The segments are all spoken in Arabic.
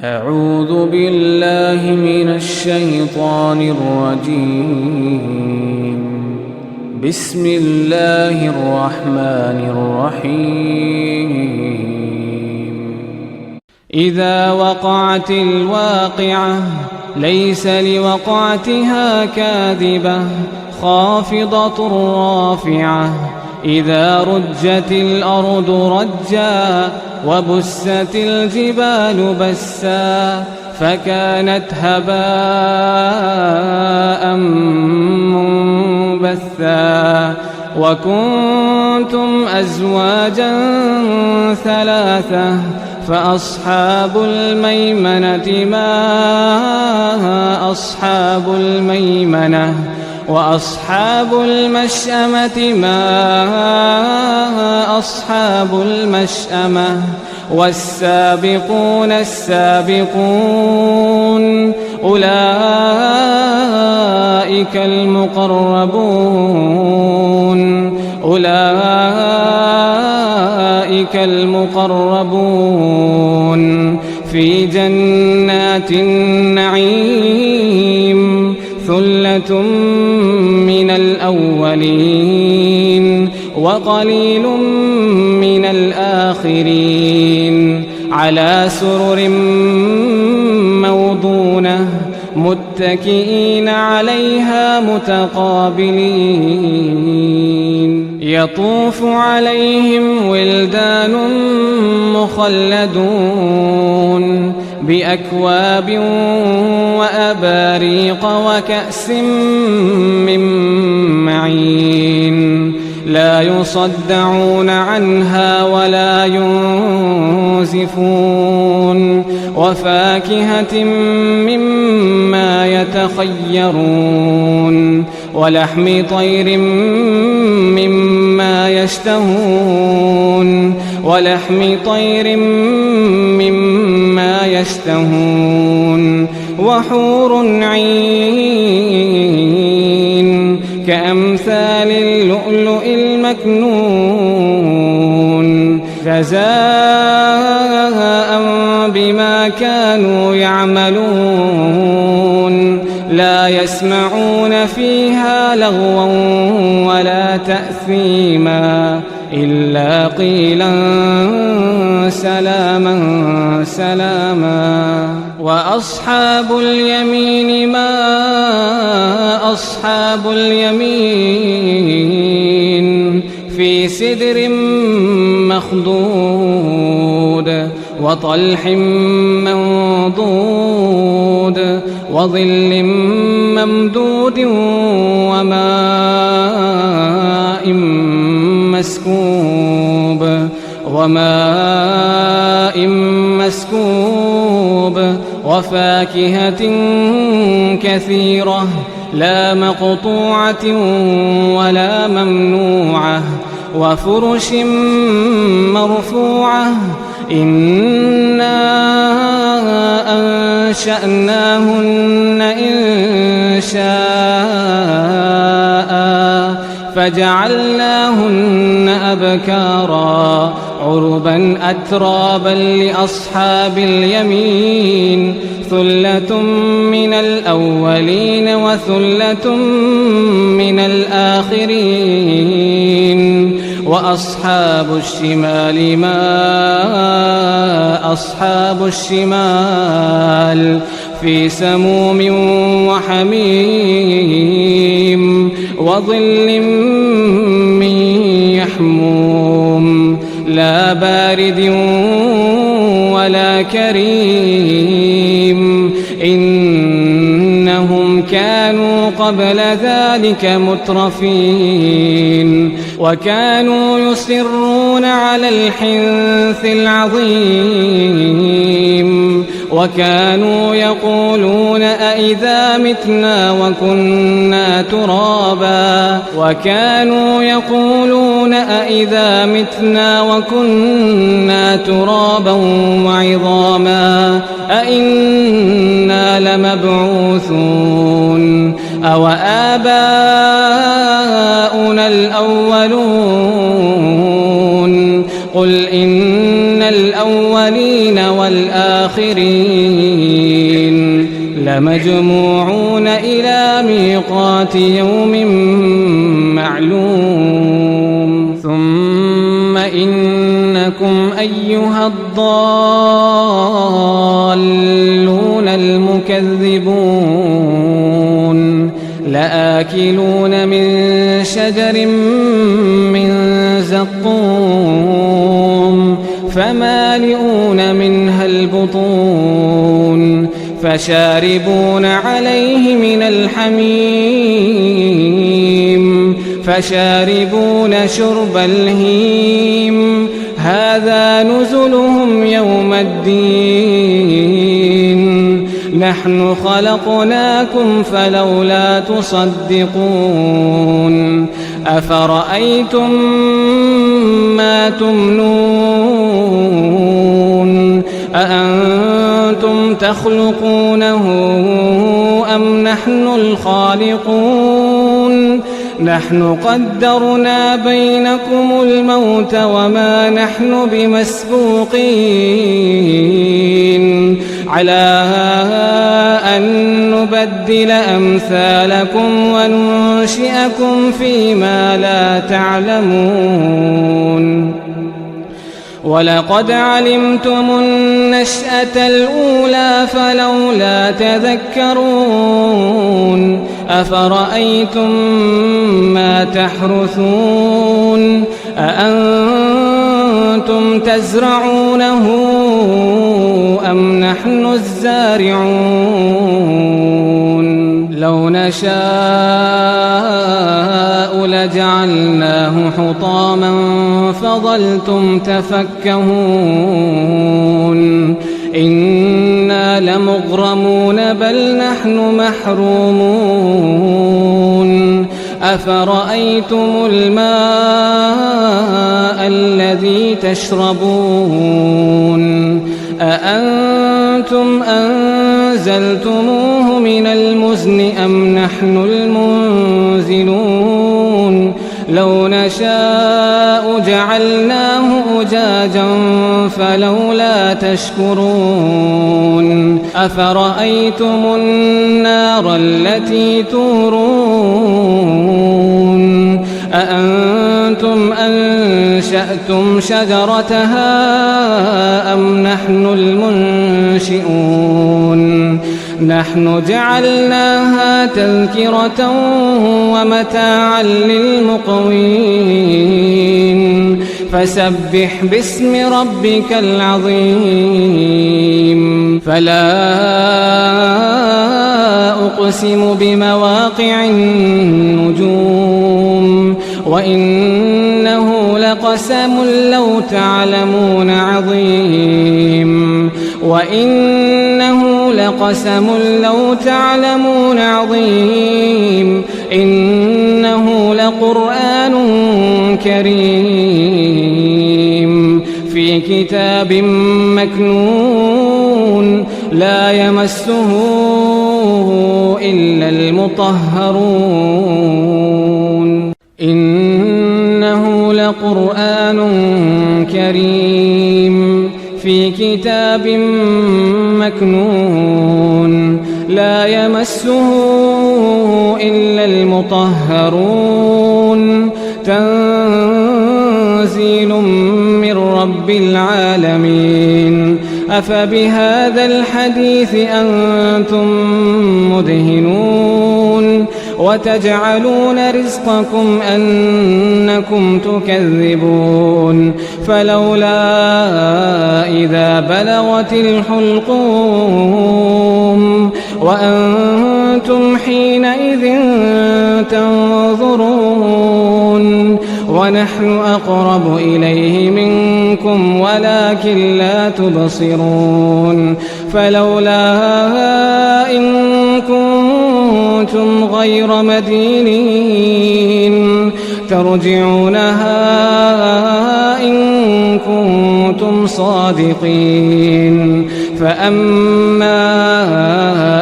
أعوذ بالله من الشيطان الرجيم. بسم الله الرحمن الرحيم. إذا وقعت الواقعة ليس لوقعتها كاذبة خافضة رافعة. إذا رجت الأرض رجا وبست الجبال بسا فكانت هباء منبثا. وكنتم أزواجا ثلاثة فأصحاب الميمنة ما أصحاب الميمنة وأصحاب المشأمة ما أصحاب المشأمة. والسابقون السابقون أولئك المقربون في جنات النعيم. ثلة من الأولين وقليل من الآخرين. على سرر موضونة متكئين عليها متقابلين. يطوف عليهم ولدان مخلدون بأكواب وأباريق وكأس من معين. لا يصدعون عنها ولا ينزفون. وفاكهة مما يتخيرون ولحم طير مما يشتهون. وحور عين كأمثال اللؤلؤ المكنون جزاء بما كانوا يعملون. لا يسمعون فيها لغوا ولا تأثيما إلا قيلا سلاما سلاما. وأصحاب اليمين ما أصحاب اليمين. في سدر مخضود وطلح منضود وظل ممدود وماء مسكوب وفاكهة كثيرة لا مقطوعة ولا ممنوعة. وفرش مرفوعة. إنا أنشأناهن إنشاء فجعلناهن أبكارا عربا أترابا لأصحاب اليمين. ثلة من الأولين وثلة من الآخرين. وأصحاب الشمال ما أصحاب الشمال. في سموم وحميم وظل من يحموم لا بارد ولا كريم. إنهم كانوا قبل ذلك مترفين وكانوا يصرون على الحنث العظيم. وكانوا يقولون أئذا متنا وكنا ترابا وعظاما أئنا لمبعوثون أو آباؤنا الأولون قل إن الأولين والآخرين لمجموعون إلى ميقات يوم معلوم ثم إنكم أيها الضالون المكذبون لآكلون من شجر من زقوم فمالئون منها البطون فشاربون عليه من الحميم فشاربون شرب الهيم هذا نزلهم يوم الدين نحن خلقناكم فلولا تصدقون أفرأيتم ما تمنون أأنتم تخلقونه أم نحن الخالقون نحن قدرنا بينكم الموت وما نحن بمسبوقين على أن نبدل أمثالكم وننشئكم فيما لا تعلمون ولقد علمتم النشأة الأولى فلولا تذكرون أفرأيتم ما تحرثون أأنتم تزرعونه أم نحن الزارعون لو نشاء لجعلناه حطاما فظلتم تفكهون إنا لمغرمون بل نحن محرومون أفرأيتم الماء الذي تشربون أأنتم أنزلتموه من المزن أم نحن المنزلون لو نشاء جعلناه أجاجا فلولا تشكرون أفرأيتم النار التي تورون أأنتم أنشأتم شجرتها أم نحن المنشئون نحن جعلناها تذكرة ومتاعا للمقوين فسبح باسم ربك العظيم فلا أقسم بمواقع النجوم وإنه لقسم لو تعلمون عظيم وإنه لقسم لو تعلمون عظيم إنه لقرآن كريم في كتاب مكنون لا يمسه إلا المطهرون إنه لقرآن كريم في كتاب مكنون لا يمسه إلا المطهرون تنزيل من رب العالمين أفبهذا الحديث أنتم مدهنون وتجعلون رزقكم أنكم تكذبون فلولا إذا بلغت الحلقوم وأنتم حينئذ تنظرون ونحن أقرب إليه منكم ولكن لا تبصرون فلولا إن كنتم غير مدينين ترجعونها إن كنتم صادقين فأما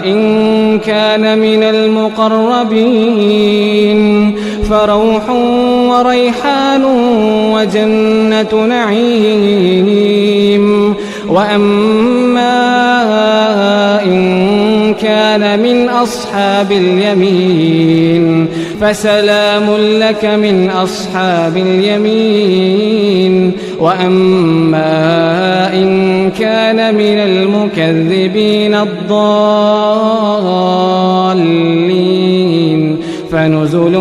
إن كان من المقربين فروح وريحان وجنة نعيم وأما أصحاب اليمين فسلام لك من أصحاب اليمين وأما إن كان من المكذبين الضالين فنزل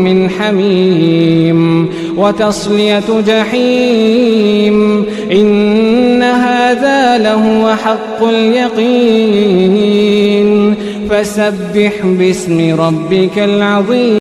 من حميم وتصلية جحيم إن هذا لهو حق اليقين فسبح باسم ربك العظيم.